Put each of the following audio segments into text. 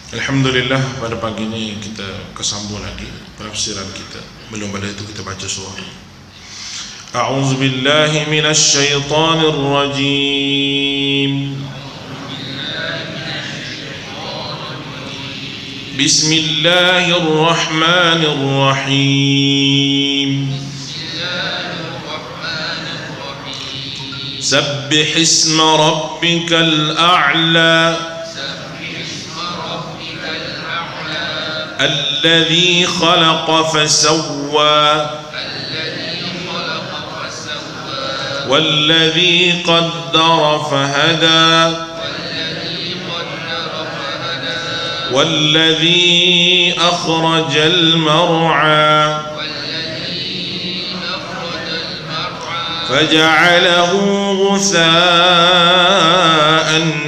Alhamdulillah, pada pagi ini kita kesambung lagi penafsiran kita. Belum pada itu kita baca surah. A'udzu billahi minasy syaithanir rajim. Bismillahirrahmanirrahim. Sabbih isma rabbikal a'la. الذي خلق فسوى والذي قدر فهدى والذي أخرج المرعى فجعله غثاء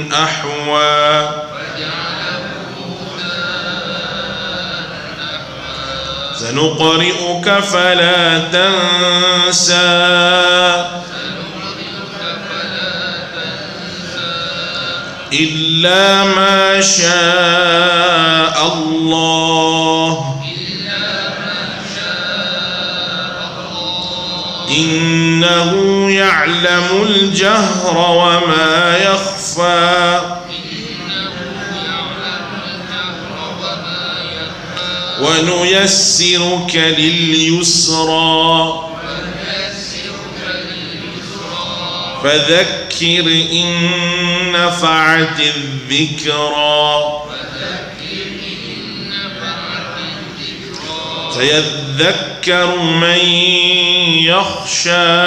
أحوى سنقرئك فلا تنسى إلا ما شاء الله إنه يعلم الجهر وما يخفى ونيسرك لليسرى فذكر إن نفعت الذكرى سيذكر من يخشى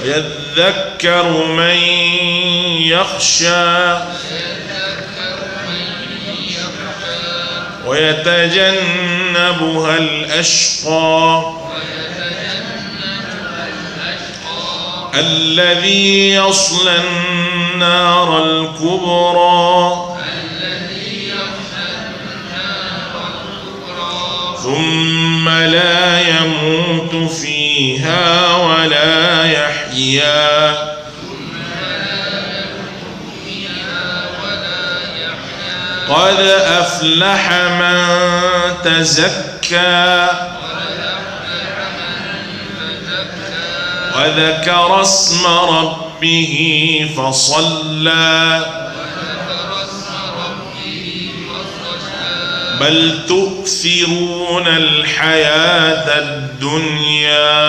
يذكر من يخشى ويتجنبها الأشقى الذي يصلى النار الكبرى ثم لا يموت فيها ولا يحيا قد أفلح من تزكى وذكر اسم ربه فصلى بل تؤثرون الحياة الدنيا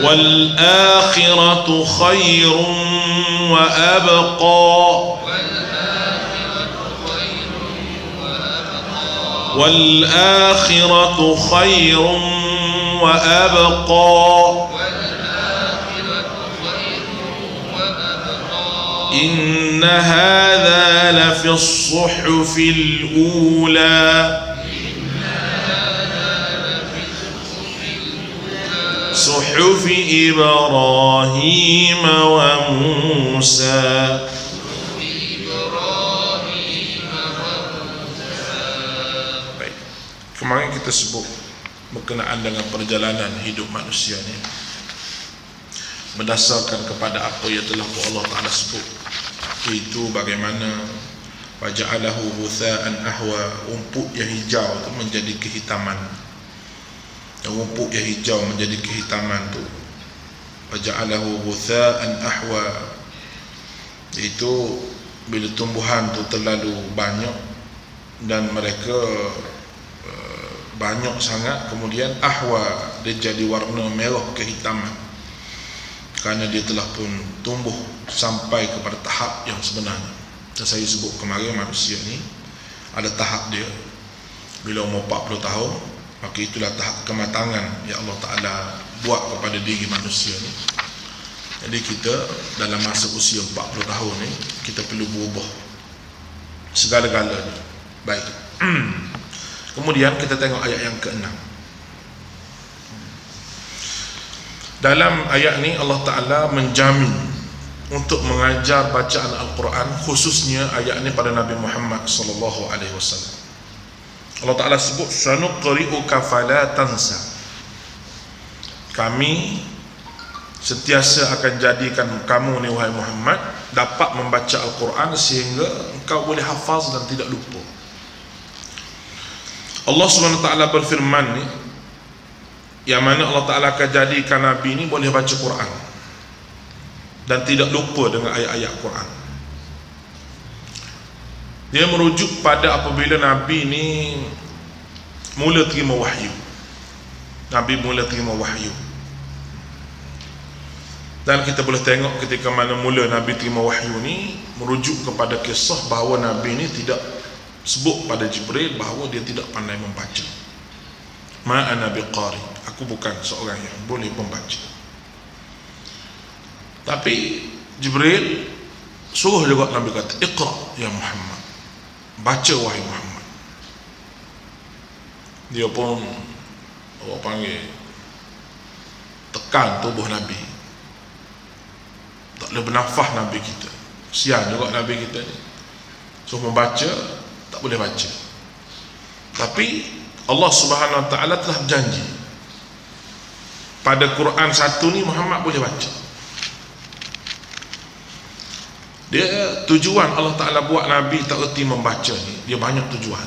والآخرة خير وأبقى والآخرة خير وأبقى إن هذا لفي الصحف الأولى صحف إبراهيم وموسى. Baik. Kemarin kita sebut berkenaan dengan perjalanan hidup manusia ni berdasarkan kepada apa yang telah Allah Ta'ala sebut, iaitu bagaimana waja'alahu ghutha'an ahwa, rumput yang hijau tu menjadi kehitaman. Rumput yang hijau menjadi kehitaman tu waja'alahu ghutha'an ahwa, iaitu bila tumbuhan tu terlalu banyak dan mereka banyak sangat, kemudian ahwa, dia jadi warna merah kehitaman kerana dia telah pun tumbuh sampai kepada tahap yang sebenarnya. Dan saya sebut kemarin, manusia ni ada tahap dia bila umur 40 tahun, maka itulah tahap kematangan yang Allah Ta'ala buat kepada diri manusia ni. Jadi kita dalam masa usia 40 tahun ni, kita perlu berubah segala-galanya. Baik. Kemudian kita tengok ayat yang ke-6. Dalam ayat ni Allah Ta'ala menjamin untuk mengajar bacaan Al-Quran, khususnya ayat ni pada Nabi Muhammad sallallahu alaihi wasallam. Allah Ta'ala sebut sanuqri'uka fala tansa, kami sentiasa akan jadikan kamu ni wahai Muhammad dapat membaca Al-Quran sehingga engkau boleh hafaz dan tidak lupa. Allah SWT berfirman ni, yang mana Allah Ta'ala akan jadikan Nabi ni boleh baca Quran dan tidak lupa dengan ayat-ayat Quran. Dia merujuk pada apabila Nabi ni mula terima wahyu. Nabi mula terima wahyu. Dan kita boleh tengok ketika mana mula Nabi terima wahyu ni merujuk kepada kisah bahawa Nabi ni tidak sebut pada Jibril bahawa dia tidak pandai membaca. Ma ana biqari, aku bukan seorang yang boleh membaca. Tapi Jibril suruh juga Nabi kata, Iqra ya Muhammad, baca wahai Muhammad. Dia pun orang panggil tekan tubuh Nabi, tak boleh bernafas Nabi kita. Sian juga Nabi kita ni, suruh membaca tak boleh baca. Tapi Allah Subhanahu Wa Taala telah berjanji pada Quran satu ni Muhammad boleh baca. Dia tujuan Allah Ta'ala buat Nabi tak erti membaca ni, dia banyak tujuan,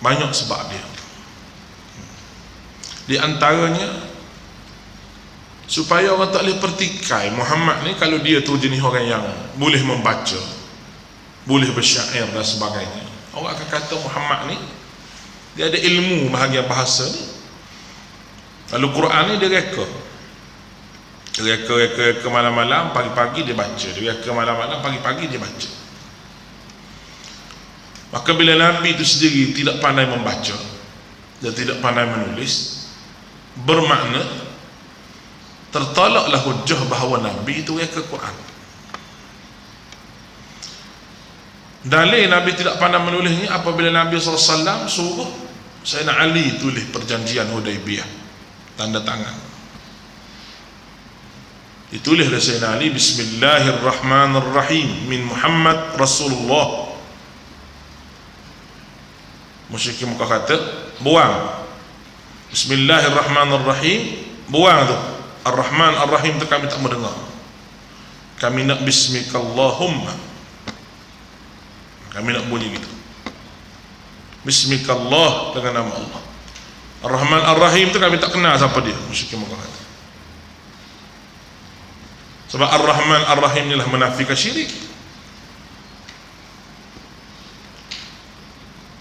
banyak sebab dia. Di antaranya supaya orang tak boleh pertikai Muhammad ni kalau dia tu jenis orang yang boleh membaca, boleh bersyair dan sebagainya. Orang akan kata Muhammad ni dia ada ilmu bahagian bahasa ni. Lalu Quran ni dia reka malam-malam, pagi-pagi dia baca. Dia reka malam-malam, pagi-pagi dia baca. Maka bila Nabi itu sendiri tidak pandai membaca dan tidak pandai menulis, bermakna tertolaklah hujah bahawa Nabi itu reka Quran. Dalil Nabi tidak pandai menulis ni apabila Nabi SAW suruh Sayyidina Ali tulis perjanjian Hudaibiyah, tanda tangan. Ditulis oleh Sayyidina Ali, Bismillahirrahmanirrahim min Muhammad Rasulullah. Musyrikin Mekah kata, buang Bismillahirrahmanirrahim, buang tu Ar-Rahman Ar-Rahim tu kami tak mendengar. Kami nak Bismikallahumma, kami nak bunyi gitu. Bismikallah, dengan nama Allah. Ar-Rahman Ar-Rahim tu kami tak kenal siapa dia. Musyrikin Mekah kata. Sebab Ar-Rahman Ar-Rahim inilah menafikan syirik.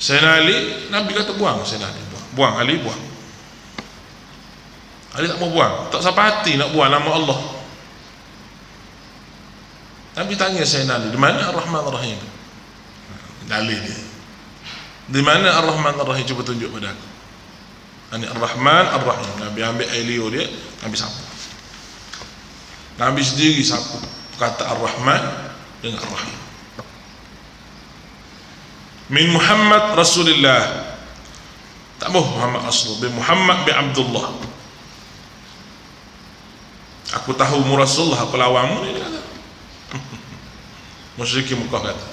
Sayyidina Ali, Nabi kata buang. Sayyidina Ali buang, Ali buang. Ali tak mau buang, tak sampai hati nak buang nama Allah. Nabi tanya Sayyidina Ali, di mana Ar-Rahman Ar-Rahim? Dalil dia, di mana Ar-Rahman Ar-Rahim, cuba tunjuk pada aku. Ini Ar-Rahman Ar-Rahim. Nabi ambil air liur dia, Nabi sapu. Nabi sendiri sapu kata Ar-Rahman dengan Ar-Rahim. Min Muhammad Rasulullah, tak mahu Muhammad Rasulullah, bin Muhammad bin Abdullah. Aku tahu mu Rasulullah, aku lawanmu, dia kata. Musyrikin Mekah kata.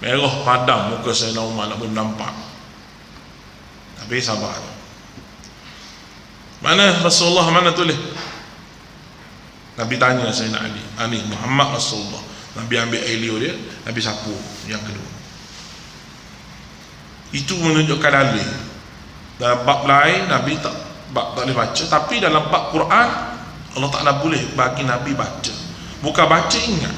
Merah padam muka Sayyidina Umar nak boleh nampak. Tapi sabar. Mana Rasulullah, mana tulis? Nabi tanya Sayyidina Ali, ini Muhammad Rasulullah. Nabi ambil air liur dia, Nabi sapu yang kedua. Itu menunjukkan dalil. Dalam bab lain Nabi tak boleh baca, tapi dalam bab Quran Allah Ta'ala boleh bagi Nabi baca. Bukan baca, ingat.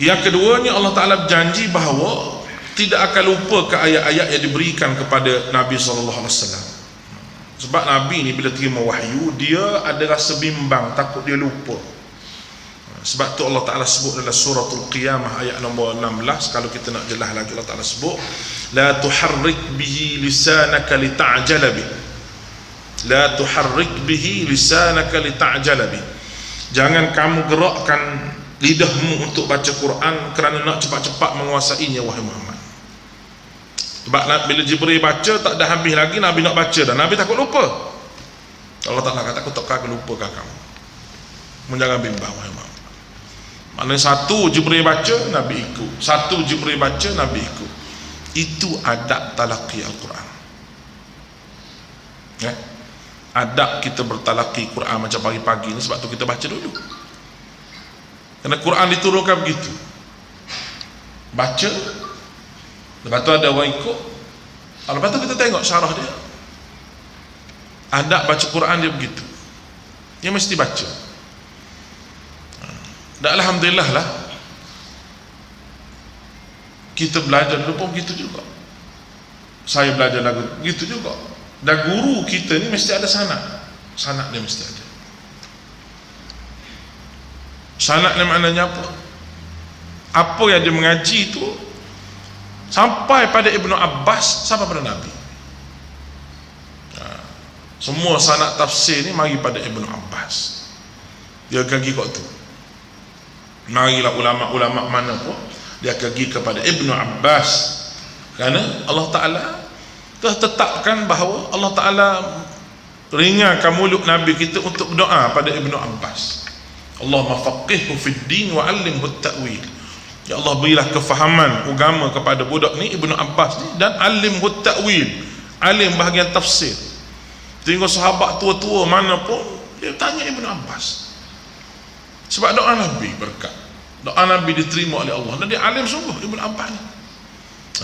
Yang keduanya, Allah Ta'ala berjanji bahawa tidak akan lupa ke ayat-ayat yang diberikan kepada Nabi SAW. Sebab Nabi ni bila terima wahyu, dia ada rasa bimbang, takut dia lupa. Sebab tu Allah Ta'ala sebut dalam suratul Qiyamah ayat nombor 16. Kalau kita nak jelas lagi, Allah Ta'ala sebut, la tuharrik bihi lisanaka lita'jala bih. La tuharrik bihi lisanaka lita'jala bih. Jangan kamu gerakkan lidahmu untuk baca Quran kerana nak cepat-cepat menguasainya wahai Muhammad. Sebab bila Jibril baca tak dah habis lagi, Nabi nak baca dan Nabi takut lupa. Allah Ta'ala kata, aku tak akan lupakan kamu. Jangan bimbang wahai Muhammad. Maknanya satu Jibril baca, Nabi ikut. Satu Jibril baca, Nabi ikut. Itu adab talaqi Al-Quran. Ya? Adab kita bertalaqi Quran macam pagi-pagi ni sebab tu kita baca dulu. Kerana Quran diturunkan begitu. Baca, lepas tu ada orang ikut, lepas tu kita tengok syarah dia. Adab baca Quran dia begitu. Dia mesti baca. Dan alhamdulillah lah, kita belajar dulu pun begitu juga. Saya belajar lagu begitu juga. Dan guru kita ni mesti ada sanad. Sanad dia mesti ada. Sanad ni maknanya apa? Apa yang dia mengaji itu sampai pada Ibnu Abbas, sampai pada Nabi. Semua sanad tafsir ni mari pada Ibnu Abbas. Dia akan pergi kat tu. Marilah ulama-ulama mana pun, dia akan pergi kepada Ibnu Abbas. Kerana Allah Ta'ala telah tetapkan bahawa Allah Ta'ala ringankan mulut Nabi kita untuk berdoa pada Ibnu Abbas. Allahumma faqihhu fid din wa 'allimhu at-ta'wil. Ya Allah, berilah kefahaman agama kepada budak ni Ibnu Abbas ni, dan 'allimhu at-ta'wil, alim bahagian tafsir. Tengok sahabat tua-tua mana pun dia tanya Ibnu Abbas. Sebab doa Nabi berkat. Doa Nabi diterima oleh Allah, dan dia alim sungguh Ibnu Abbas ni.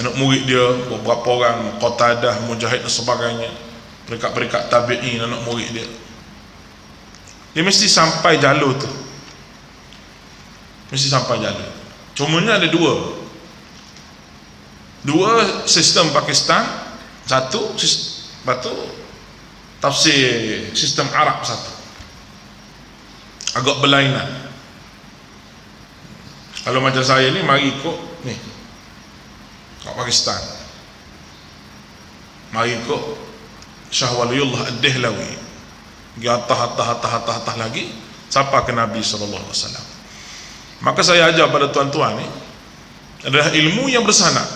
Anak murid dia beberapa orang, Qatadah, Mujahid dan sebagainya, peringkat-peringkat tabi'in, anak murid dia. Dia mesti sampai jalur tu. Mesti sampai jalur. Cumanya ada dua sistem Pakistan. Satu tafsir sistem Arab, satu agak berlainan. Kalau macam saya ni mari ikut ni kat Pakistan, mari ikut Syah Waliullah Ad-Dihlawi, pergi atas lagi sampai ke Nabi SAW. Maka saya ajar pada tuan-tuan ni adalah ilmu yang bersanad,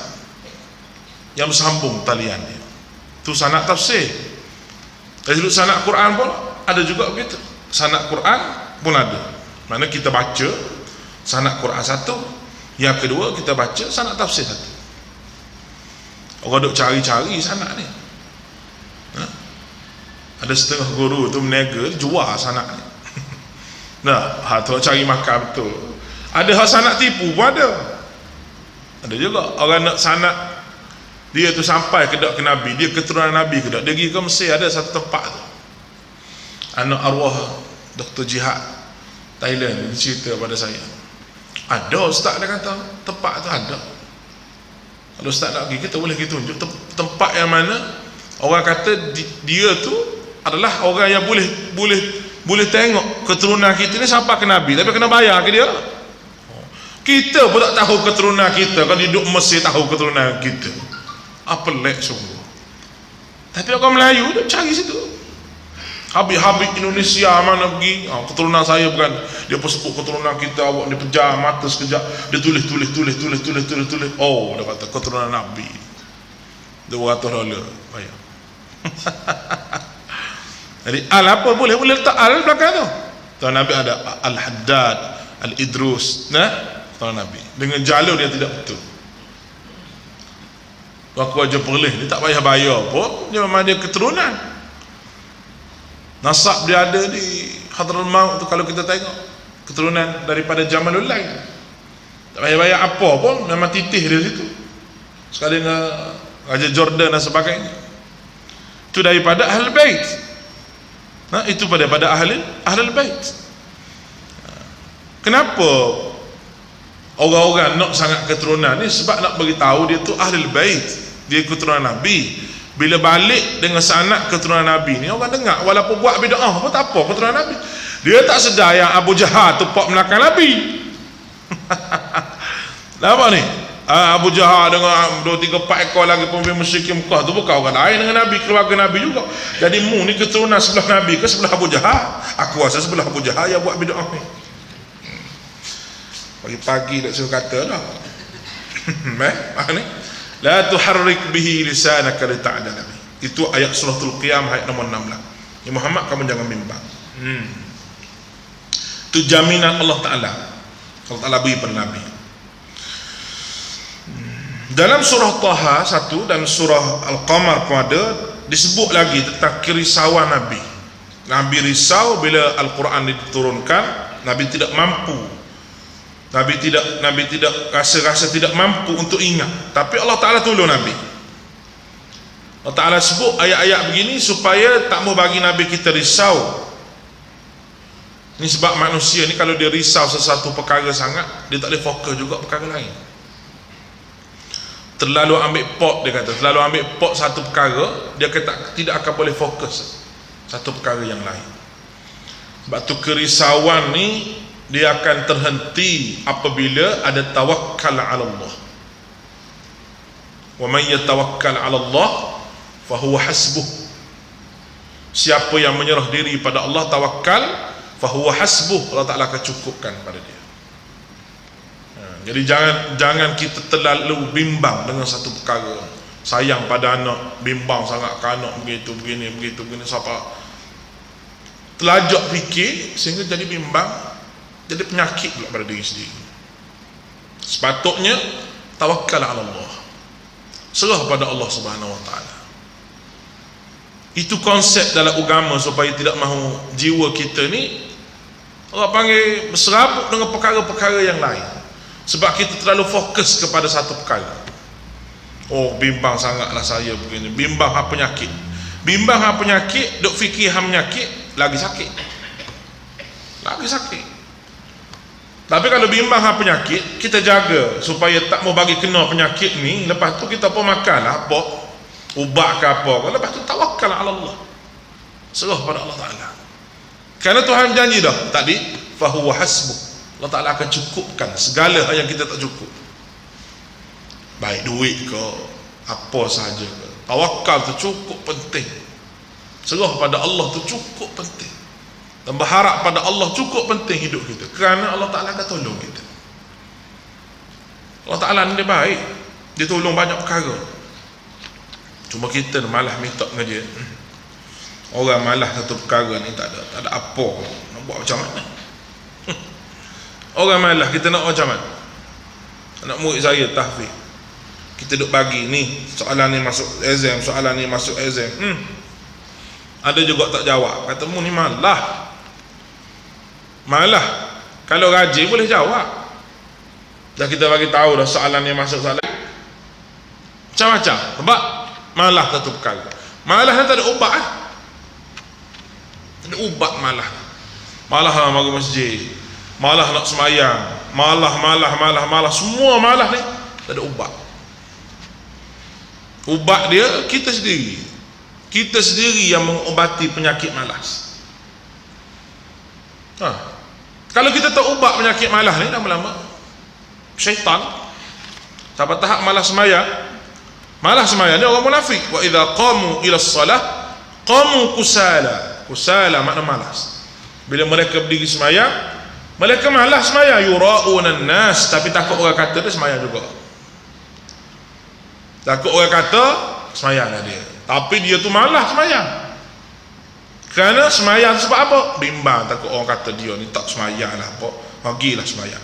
yang bersambung talian dia. Tu sanad tafsir. Dari sudut sanad Quran pun ada juga begitu. Sanad Quran pun ada. Mana kita baca sanad Quran satu, yang kedua kita baca sanad tafsir satu. Orang duk cari-cari sanad ni. Ada setengah guru tu meniaga jual sanad ni. Nah, tu cari makan betul. Ada hal sanad tipu pun ada. Ada juga orang nak sanad dia tu sampai ke Nabi, dia keturunan Nabi ke dak. Dia pergi ke Mesir, ada satu tempat tu, anak arwah Dr. Jihad Thailand, dia cerita pada saya. Ada ustaz dia kata tempat tu ada. Kalau ustaz nak pergi, kita boleh kita tunjuk tempat yang mana orang kata dia tu adalah orang yang boleh tengok keturunan kita ni sampai ke Nabi, tapi kena bayar ke dia. Kita pun tak tahu keturunan kita. Kalau duduk Mesir tahu keturunan kita, pelik sungguh. Tapi orang Melayu duk cari situ. Habib-habib Indonesia mana pergi, keturunan saya bukan, dia pun sebut keturunan kita, awak dia pejam mata sekejap, dia tulis. Oh, dia kata keturunan Nabi, $200 bayar. Jadi apa boleh letak al belakang tu. Tuan Nabi ada Al-Haddad, Al-Idrus, Tuan Nabi dengan jalur dia tidak betul. Aku aja boleh, dia tak payah bayar pun, dia memang dia keturunan. Nasab dia ada di Hadratul Maut tu, kalau kita tengok keturunan daripada Jamalul Lain. Tak payah bayar apa pun, memang titih dia situ. Sekali dengan Raja Jordan dan sebagainya. Itu daripada Ahlul Bait. Itu pada Ahlul Bait. Kenapa orang-orang nak sangat keturunan ni? Sebab nak beritahu dia tu Ahlul Bait, dia keturunan Nabi. Bila balik dengan sanad keturunan Nabi ni, orang dengar walaupun buat bid'ah pun tak apa, keturunan Nabi. Dia tak sedar yang Abu Jahal tu pak belakang Nabi. Nampak ni? Abu Jahal dengan 2, 3, 4 ekor lagi pemimpin musyrikin Mekah tu bukan orang lain dengan Nabi, keluarga Nabi juga. Jadi mu ni keturunan sebelah Nabi ke sebelah Abu Jahal? Aku rasa sebelah Abu Jahal yang buat bid'ah ni. Pagi-pagi tak suruh kata dah. Ni la tuharrik bihi lisanaka li ta'dala bi. Itu ayat suratul Qiyamah ayat nombor 16. Ya Muhammad, kamu jangan bimbang. Itu jaminan Allah Ta'ala. Allah Ta'ala beri pada Nabi. Dalam surah Taha 1 dan surah Al-Qamar pun ada disebut lagi tentang kerisauan Nabi. Nabi risau bila Al-Quran diturunkan, Nabi tidak mampu. Nabi tidak rasa tidak mampu untuk ingat. Tapi Allah Ta'ala tolong Nabi. Allah Ta'ala sebut ayat-ayat begini supaya tak mau bagi Nabi kita risau. Ini sebab manusia ni kalau dia risau sesuatu perkara sangat, dia tak boleh fokus juga perkara lain. Terlalu ambil pot, dia kata, terlalu ambil pot satu perkara, dia kata tidak akan boleh fokus satu perkara yang lain. Sebab tu kerisauan ni dia akan terhenti apabila ada tawakkal ala Allah. Wa man yatawakkal ala Allah fa huwa hasbuh. Siapa yang menyerah diri pada Allah, tawakal, fa huwa hasbuh, Allah Taala akan cukupkan pada dia. Jadi jangan kita terlalu bimbang dengan satu perkara. Sayang pada anak, bimbang sangat ke anak begitu begini siapa telajak fikir sehingga jadi bimbang, jadi penyakit pula pada diri sendiri. Sepatutnya tawakal ala Allah, serah pada Allah Subhanahu Wa Taala. Itu konsep dalam agama supaya tidak mahu jiwa kita ni orang panggil berserabut dengan perkara-perkara yang lain. Sebab kita terlalu fokus kepada satu perkara. Oh, bimbang sangatlah saya begini, bimbang hak penyakit. Bimbang hak penyakit, duk fikir hak penyakit, lagi sakit. Tapi kalau bimbang hak penyakit, kita jaga supaya tak mau bagi kena penyakit ni. Lepas tu kita pun makanlah apa, ubat ke apa, lepas tu tawakal ala Allah, serah pada Allah Ta'ala. Kerana Tuhan janji dah tadi, fahuwa hasbuh, Allah Ta'ala akan cukupkan segala yang kita tak cukup, baik duit ke apa sahaja ke. Tawakal tu cukup penting, serah pada Allah tu cukup penting, dan berharap pada Allah cukup penting hidup kita. Kerana Allah Ta'ala akan tolong kita. Allah Ta'ala ni dia baik, dia tolong banyak perkara. Cuma kita malah minta dengan dia. Orang malah satu perkara ni tak ada apa, nak buat macam mana? Orang malah, kita nak macam mana? Anak murid saya tahfiz, kita duk bagi ni soalan ni masuk exam, soalan ni masuk exam, ada juga tak jawab. Kata mu ni malah kalau rajin boleh jawab. Dah kita bagi tahu dah soalan ni masuk soalan macam-macam. Sebab malah satu perkara, malah tak ada ubat tak ada ubat. Malah nak mari masjid, malah nak semayang, malah semua malah ni tak ada ubat. Ubat dia kita sendiri yang mengobati penyakit malas. Kalau kita tak ubat penyakit malas ni, lama-lama syaitan sampai tahap malas semayang ni orang munafik. Wa idza qamu ila shalah qamu kusala makna malas. Bila mereka berdiri semayang, mereka malas semayang. Yura'unan nas, tapi takut orang kata dia semayang juga. Takut orang kata semayanglah dia, tapi dia tu malas semayang. Kerana semayang sebab apa? Bimbang, takut orang kata dia ni tak semayang lah apa, bagilah semayang.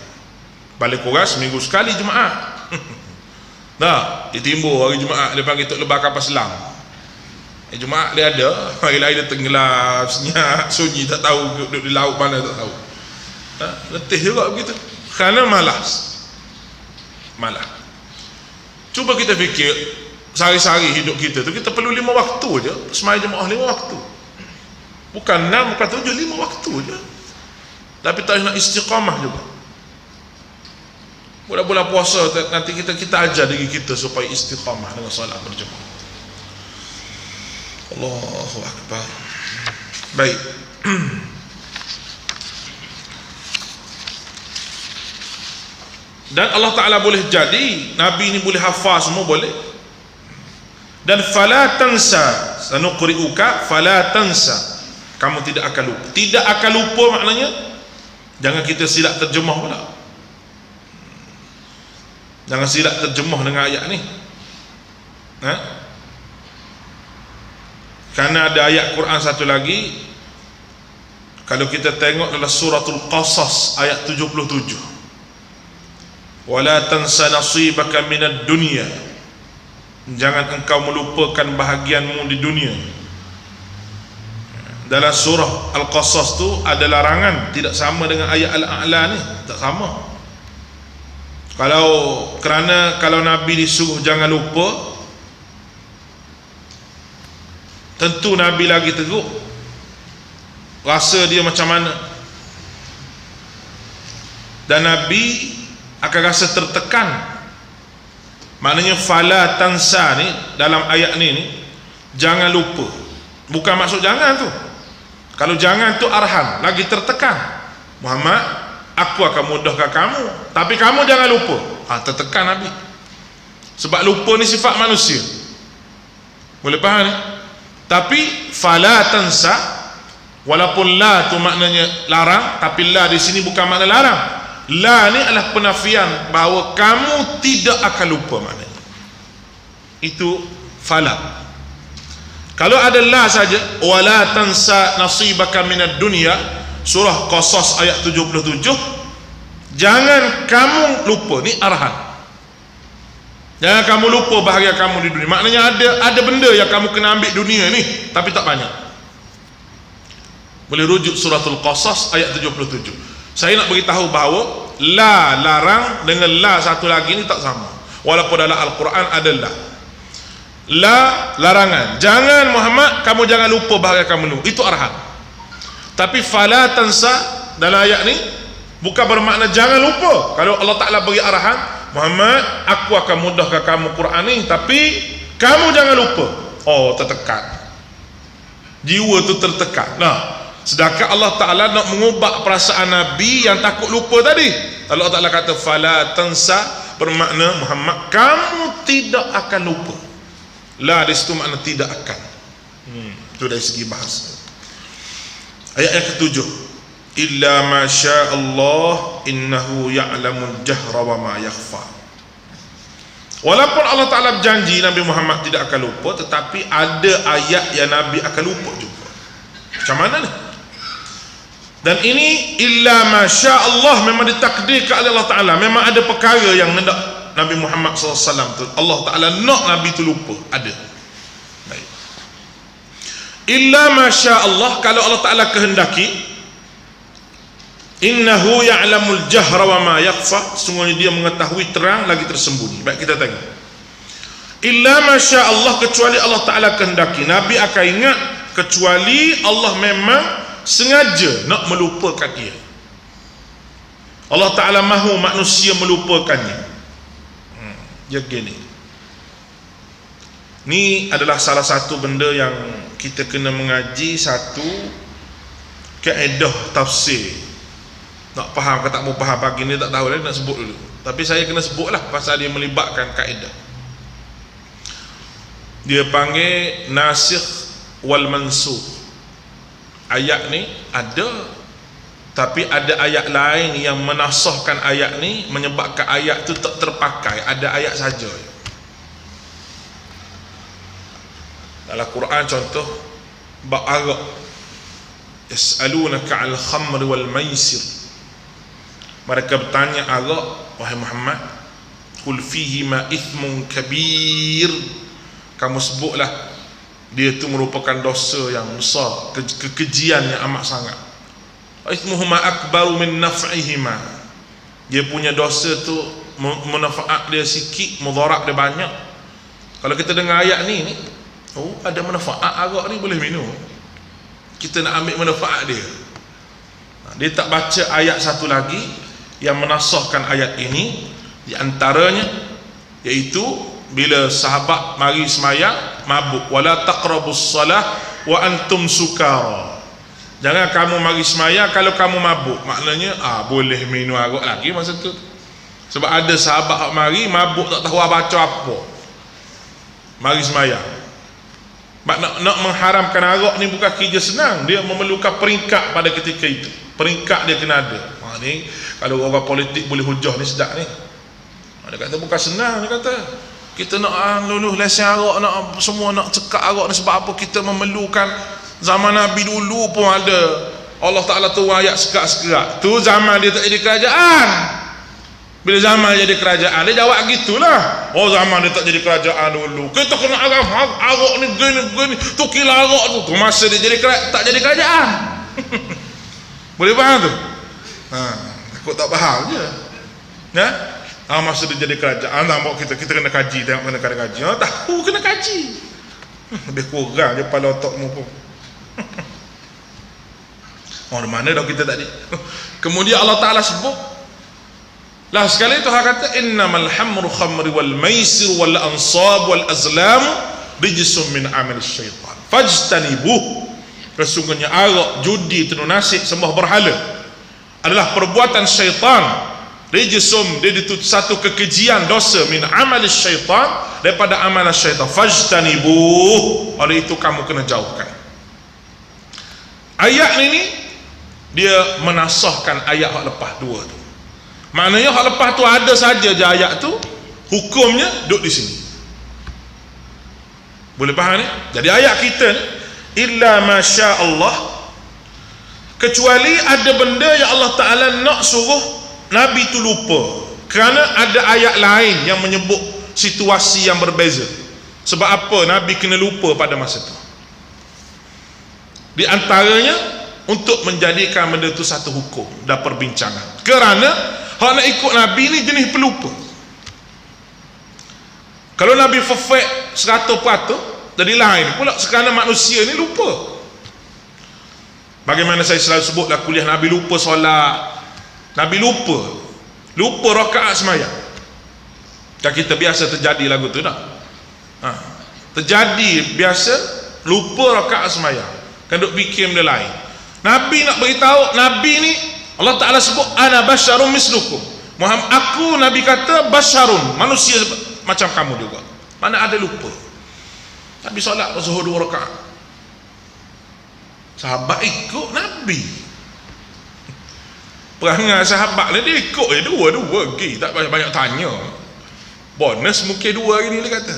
Balik kurang seminggu sekali Jumaat. Dah ditimbul hari Jumaat, dia panggil Tok Lebah Kapal Selam. Jumaat dia ada, hari lain dia tenggelam, senyap, sunyi, tak tahu duduk di laut mana, tak tahu. Letih juga begitu. Kerana malas. Cuba kita fikir, sehari-hari hidup kita tu, kita perlu 5 waktu je sembahyang jemaah, 5 waktu. Bukan 6, bukan 7, 5 waktu je. Tapi tak nak istiqamah juga. Bulan-bulan puasa nanti kita ajar diri kita supaya istiqamah dengan solat berjemaah. Allahu Akbar. Baik. Dan Allah Ta'ala boleh jadi Nabi ni boleh hafal semua, boleh. Dan fala tansa sanuqri'uka fala tansa, kamu tidak akan lupa. Tidak akan lupa maknanya jangan kita silap terjemah pula. Jangan silap terjemah dengan ayat ni. Kerana ada ayat Quran satu lagi, kalau kita tengok dalam suratul Qasas ayat 77, wala tansa nasibaka minad dunya, jangan engkau melupakan bahagianmu di dunia. Dalam surah Al-Qasas tu ada larangan, tidak sama dengan ayat Al-A'la ni, tak sama. Kalau Nabi disuruh jangan lupa, tentu Nabi lagi teruk, rasa dia macam mana, dan Nabi akan rasa tertekan. Maknanya fala tansa ni dalam ayat ni jangan lupa, bukan maksud jangan tu. Kalau jangan tu arham, lagi tertekan. Muhammad, aku akan mudahkan kamu, tapi kamu jangan lupa. Tertekan Nabi. Sebab lupa ni sifat manusia. Boleh faham ni? Tapi fala tansa, walaupun la tu maknanya larang, tapi la di sini bukan makna larang. La ni adalah penafian bahawa kamu tidak akan lupa, maknanya. Itu fala. Kalau ada la saja, wala tansa nasibaka minad dunya, surah Qasas ayat 77, jangan kamu lupa, ni arhan. Jangan kamu lupa bahagia kamu di dunia. Maknanya ada benda yang kamu kena ambil dunia ni, tapi tak banyak. Boleh rujuk suratul Qasas ayat 77. Saya nak beritahu bahawa la larang dengan la satu lagi ni tak sama. Walaupun dalam Al-Quran ada la larangan, jangan Muhammad, kamu jangan lupa bahagia kamu dulu, itu arhan. Tapi fala tansa dalam ayat ni bukan bermakna jangan lupa. Kalau Allah Ta'ala beri arahan, Muhammad, aku akan mudahkan kamu Quran ni, tapi kamu jangan lupa. Tertekan, jiwa tu tertekan. Sedangkan Allah Ta'ala nak mengubah perasaan Nabi yang takut lupa tadi. Allah Ta'ala kata fala tansa, bermakna Muhammad, kamu tidak akan lupa. La di situ makna tidak akan. Itu dari segi bahasa. Ayat yang ketujuh, illa ma syaa Allah innahu ya'lamul jahra wa ma yakhfa. Walaupun Allah Ta'ala berjanji Nabi Muhammad tidak akan lupa, tetapi ada ayat yang Nabi akan lupa juga. Macam mana ni? Dan ini illa ma syaa Allah, memang ditakdirkan oleh Allah Ta'ala. Memang ada perkara yang hendak Nabi Muhammad SAW tu, Allah Ta'ala nak Nabi tu lupa, ada. Baik. Illa masya Allah, kalau Allah Ta'ala kehendaki, innahu ya'lamul jahra wa ma yakhfa, sungguhnya dia mengetahui terang lagi tersembunyi. Baik, kita tengok. Illa masya Allah, kecuali Allah Ta'ala kehendaki, Nabi akan ingat, kecuali Allah memang sengaja nak melupakan dia. Allah Ta'ala mahu manusia melupakannya. Dia gini, ni adalah salah satu benda yang kita kena mengaji, satu kaedah tafsir. Nak faham ke tak mau faham pagi ni tak tahu lah, nak sebut dulu. Tapi saya kena sebut lah pasal dia melibatkan kaedah. Dia panggil nasikh wal mansukh. Ayat ni ada, tapi ada ayat lain yang menasahkan ayat ni, menyebabkan ayat tu tak terpakai. Ada ayat saja. Dalam Quran contoh bab arak, yas'alunaka 'al khamri wal maisir, mereka bertanya arak, wahai Muhammad, qul fihi ma ithmun kabir, kamu sebutlah dia tu merupakan dosa yang besar, kekejian yang amat sangat. Ithmuhuma akbaru min naf'ihima, dia punya dosa tu manfaat dia sikit, mudarat dia banyak. Kalau kita dengar ayat ni, ada manfaat arak ni, boleh minum, kita nak ambil manfaat dia. Dia tak baca ayat satu lagi yang menasahkan ayat ini, di antaranya iaitu bila sahabat mari semayang mabuk, wala taqrabus salah wa antum sukara, jangan kamu mari semayang kalau kamu mabuk. Maknanya boleh minum arak lagi masa tu, sebab ada sahabat mari mabuk tak tahu baca apa, mari semayang. Nak mengharamkan arak ni bukan kerja senang, dia memerlukan peringkat pada ketika itu, peringkat dia kena ada. Ni kalau orang politik boleh hujah ni sedap ni. Dia kata bukan senang, dia kata kita nak lulus lesen arak, nak semua nak cekak arak ni, sebab apa? Kita memerlukan. Zaman Nabi dulu pun ada, Allah Ta'ala tu ayat sekerak-sekerak tu, zaman dia tak ada kerajaan, Bila zaman jadi kerajaan, dia jawab gitulah. Oh, zaman dia tak jadi kerajaan dulu, kita kena arak ni gini tu kila arak tu masa dia jadi tak jadi kerajaan. Boleh faham tu? Takut tak faham je. Ya? Masa dia jadi kerajaan, nampak kita kena kaji, tengok kena kaji. Tahu kena kaji. Lebih kurang je kepala otakmu pun. Di mana dah kita tadi? Kemudian Allah Ta'ala sebut, lah sekali Tuhan kata, innamal hamru khamri wal maisir wal ansab wal azlam rijsun min amal syaitan fajtanibuh. Sesungguhnya arak, judi, tenung nasib, sembah berhala adalah perbuatan syaitan. Rijsum, dia itu satu kekejian, dosa, min amal syaitan, daripada amalan syaitan. Fajtanibuh, oleh itu kamu kena jauhkan. Ayat ini dia menasahkan ayat hak lepas dua tu. Maknanya hak lepas tu ada saja je ayat tu, hukumnya duduk di sini. Boleh faham ni? Jadi ayat kita ni, illa masya Allah, kecuali ada benda yang Allah Ta'ala nak suruh Nabi tu lupa, kerana ada ayat lain yang menyebut situasi yang berbeza. Sebab apa Nabi kena lupa pada masa tu? Di antaranya untuk menjadikan benda tu satu hukum dan perbincangan. Kerana hak nak ikut Nabi ni jenis pelupa. Kalau Nabi perfect 100%, jadi lain pula sekarang manusia ni lupa. Bagaimana saya selalu sebutlah kuliah, Nabi lupa solat, Nabi lupa rakaat sembahyang. Dan kita biasa terjadi lagu tu dah. Terjadi biasa lupa rakaat sembahyang. Kan duk fikir benda lain. Nabi nak beritahu, Nabi ni Allah Ta'ala sebut ana basyarun mislukum. Muhammad, aku Nabi kata basyarun, manusia macam kamu juga. Mana ada lupa. Nabi solat zuhur 2 rakaat. Sahabat ikut Nabi. Perangai sahabat ni dia ikut je dua pergi, tak banyak tanya. Bonus mungkin 2 hari ni dia kata.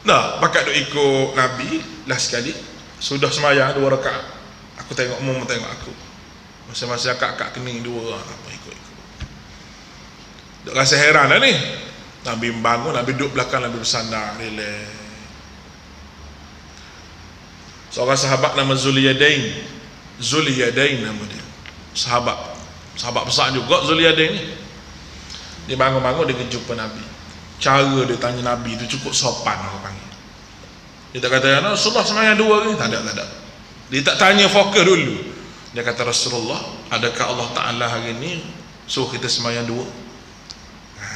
Nah, pakat duk ikut Nabi lah sekali. Sudah sembahyang 2 rakaat. Aku tengok mu tengok aku. Masa-masa akak kening 2, apa ikut. Duk rasa heran dah ni. Nabi bangun, Nabi duduk belakang, Nabi bersandar, relax. Seorang sahabat nama Zuliyadain nama dia. Sahabat besar juga Zuliyadain ni. Dia bangun-bangun, dia jumpa Nabi. Cara dia tanya Nabi tu cukup sopan, orang panggil. Dia tak kata, Rasulullah sembahyang 2 ni. Tak ada. Dia tak tanya fokus dulu. Dia kata, Rasulullah, adakah Allah Ta'ala hari ni suruh kita sembahyang 2?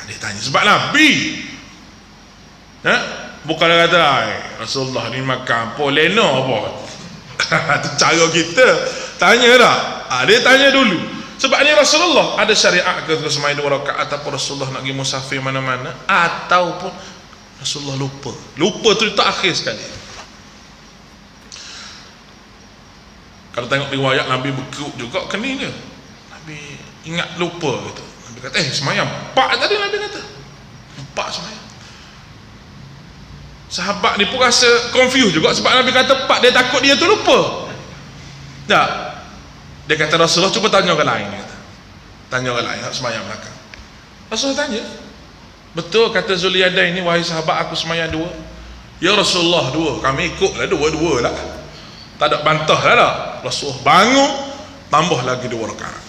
Dia tanya sebab Nabi. Bukan dia kata, Rasulullah ni makan apa, lena apa. Itu cara kita tanya tak? Dia tanya dulu. Sebab ni Rasulullah ada syariat ke sembahyang 2 rakaat, ataupun Rasulullah nak pergi musafir mana-mana, ataupun Rasulullah lupa tu tak akhir sekali. Kalau tengok riwayat Nabi berkerut juga kening dia. Nabi ingat lupa gitu. Nabi kata, sembahyang 4 tadi, Nabi kata 4 sembahyang. Sahabat ni pun rasa confused juga, sebab Nabi kata 4, dia takut dia tu lupa. Tak. Dia kata, Rasulullah cuba tanya orang lain. Dia kata, tanya orang lain, sembahyang belakang. Rasulullah tanya, betul kata Zuliyadain ni, wahai sahabat, aku sembahyang 2? Ya Rasulullah 2, kami ikut lah 2 lah. Tak ada bantah lah tak. Rasulullah bangun, tambah lagi 2 rakaat.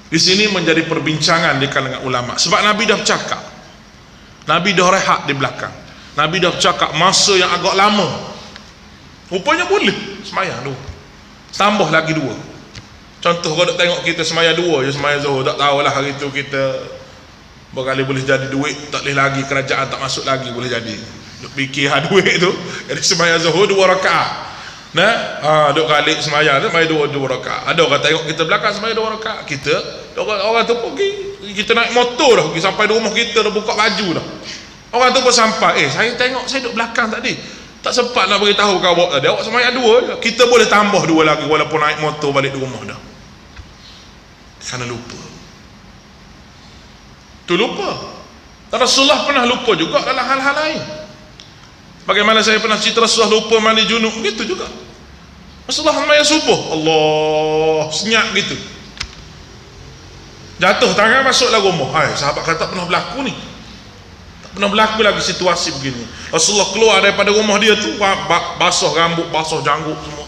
Di sini menjadi perbincangan di kalangan ulama, sebab Nabi dah bercakap, Nabi dah rehat di belakang, Nabi dah bercakap masa yang agak lama. Rupanya boleh sembahyang 2, tambah lagi 2. Contoh kalau tengok kita sembahyang 2 je, sembahyang zuhur, tak tahulah hari tu kita berkali boleh jadi duit, tak boleh lagi, kerajaan tak masuk lagi, boleh jadi duk fikir duit tu, jadi sembahyang zuhur 2 rakaat. Duk kali sembahyang tu sembahyang 2 rakaat. Ada orang tengok kita belakang sembahyang 2 rakaat, kita orang tu pergi, kita naik motor dah pergi sampai di rumah kita dah, buka baju dah. Orang tu pun sampai, saya tengok saya duduk belakang tadi, tak sempat nak beritahu kau awak tadi, awak sembahyang 2 je. Kita boleh tambah 2 lagi walaupun naik motor balik di rumah dah. Kerana lupa. Tu lupa. Rasulullah pernah lupa juga dalam hal-hal lain. Bagaimana saya pernah cerita Rasulullah lupa mandi junub, begitu juga. Rasulullah sembahyang subuh, Allah senyap gitu. Jatuh tangan masuklah rumah. Sahabat kata tak pernah berlaku ni. Tak pernah berlaku lagi situasi begini. Rasulullah keluar daripada rumah dia tu, basuh rambut, basuh janggut semua.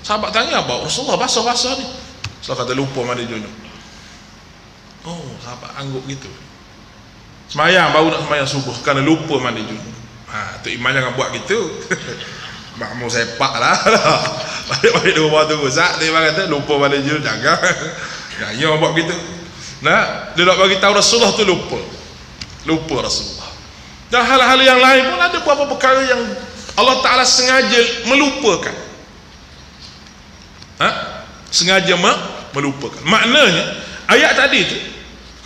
Sahabat tanya, apa Rasulullah basah-basah ni? Rasulullah kata lupa mandi junub. Oh, sahabat angguk gitu. Semayang baru nak semayang subuh kerana lupa mandi junub. Tu Iman jangan buat gitu. Makmur sepak lah. Balik-balik di rumah tu Ustaz, dia kata lupa mandi junub, jangan. Jangan buat gitu. Nah, dia nak bagi tahu Rasulullah tu lupa Rasulullah. Dan hal-hal yang lain pun ada beberapa perkara yang Allah Ta'ala sengaja melupakan. Sengaja melupakan. Maknanya ayat tadi tu,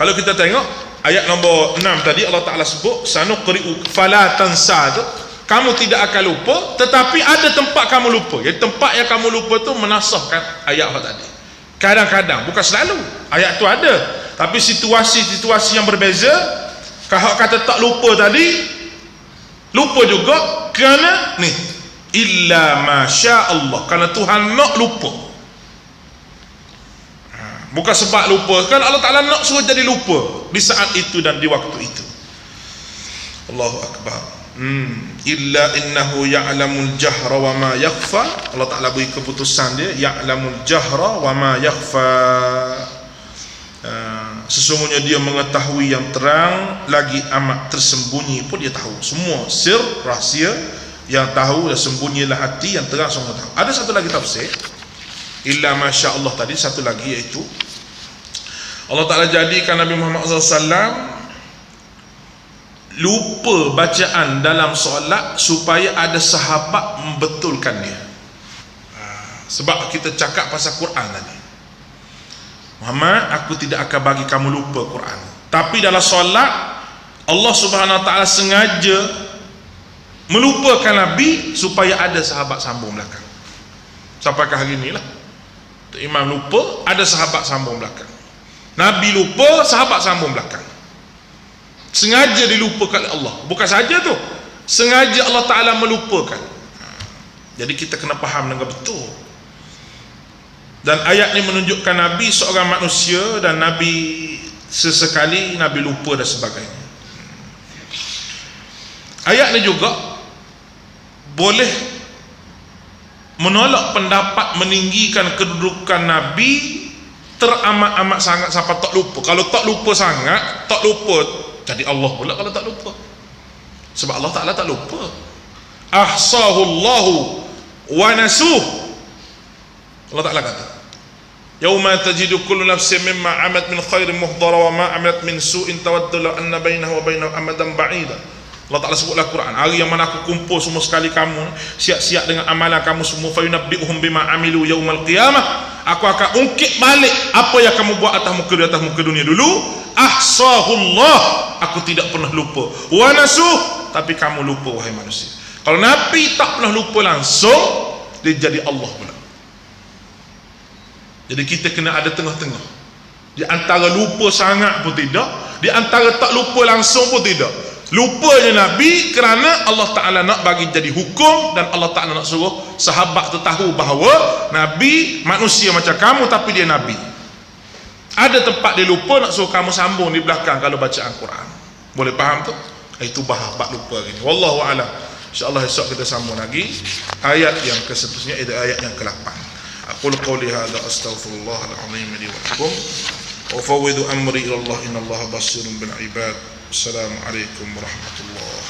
kalau kita tengok ayat nombor 6 tadi, Allah Ta'ala sebut sanuqri'u fala tansa tu, kamu tidak akan lupa, tetapi ada tempat kamu lupa. Jadi tempat yang kamu lupa tu menasahkan ayat Allah tadi. Kadang-kadang, bukan selalu ayat tu ada, tapi situasi-situasi yang berbeza. Kalau kata tak lupa tadi, lupa juga kerana ni illa masya Allah, kerana Tuhan nak lupa. Bukan sebab lupa, kan Allah Ta'ala nak suruh jadi lupa di saat itu dan di waktu itu. Allahu Akbar. Illa innahu ya'lamul jahra wa ma yakhfa. Allah Ta'ala beri keputusan dia, ya'lamul jahra wa ma yakhfa. Sesungguhnya dia mengetahui yang terang lagi amat tersembunyi pun dia tahu. Semua sir, rahsia yang tahu dan sembunyilah hati, yang terang semua tahu. Ada satu lagi tafsir illa masya Allah tadi, satu lagi iaitu Allah Ta'ala jadikan Nabi Muhammad SAW lupa bacaan dalam solat supaya ada sahabat membetulkan dia. Sebab kita cakap pasal Quran tadi, Muhammad, aku tidak akan bagi kamu lupa Quran. Tapi dalam solat Allah Subhanahu Wa Ta'ala sengaja melupakan Nabi supaya ada sahabat sambung belakang. Sampai ke hari inilah Imam lupa, ada sahabat sambung belakang. Nabi lupa, sahabat sambung belakang. Sengaja dilupakan oleh Allah. Bukan saja tu, sengaja Allah Ta'ala melupakan. Jadi kita kena faham dengan betul. Dan ayat ni menunjukkan Nabi seorang manusia, dan Nabi sesekali Nabi lupa dan sebagainya. Ayat ni juga boleh menolak pendapat meninggikan kedudukan Nabi teramat-amat sangat sampai tak lupa. Kalau tak lupa sangat, tak lupa, jadi Allah pula kalau tak lupa. Sebab Allah Ta'ala tak lupa. Ahsahullahu wa nasuh. Allah Ta'ala kata, yauma tajidu kullu nafsin mimma amat min khairin muhdara wa ma amat min su'in tawaddu law anna bainahu wa bainahu amadan ba'ida. Allah Ta'ala sebutlah Quran, hari yang mana aku kumpul semua sekali kamu, siap-siap dengan amalan kamu semua, fayunabbi'uhum bima amilu yaumal qiyamah, aku akan ungkit balik apa yang kamu buat atas muka dunia dulu. Ahsahullah, aku tidak pernah lupa, wa nasuh, tapi kamu lupa wahai manusia. Kalau Nabi tak pernah lupa langsung, dia jadi Allah pula. Jadi kita kena ada tengah-tengah, di antara lupa sangat pun tidak, di antara tak lupa langsung pun tidak. Lupanya Nabi kerana Allah Ta'ala nak bagi jadi hukum, dan Allah Ta'ala nak suruh sahabat tu tahu bahawa Nabi manusia macam kamu, tapi dia Nabi. Ada tempat dia lupa, nak suruh kamu sambung di belakang kalau bacaan Quran. Boleh faham tu? Itu bahabat lupa ini. Wallahu a'lam. InsyaAllah esok kita sambung lagi ayat yang seterusnya, itu ayat yang ke-8. Aqulu qawli hadza astaghfirullahal azim li wa lakum wa fawwidu amri ila Allah innallaha basirun bil ibad. Assalamualaikum warahmatullahi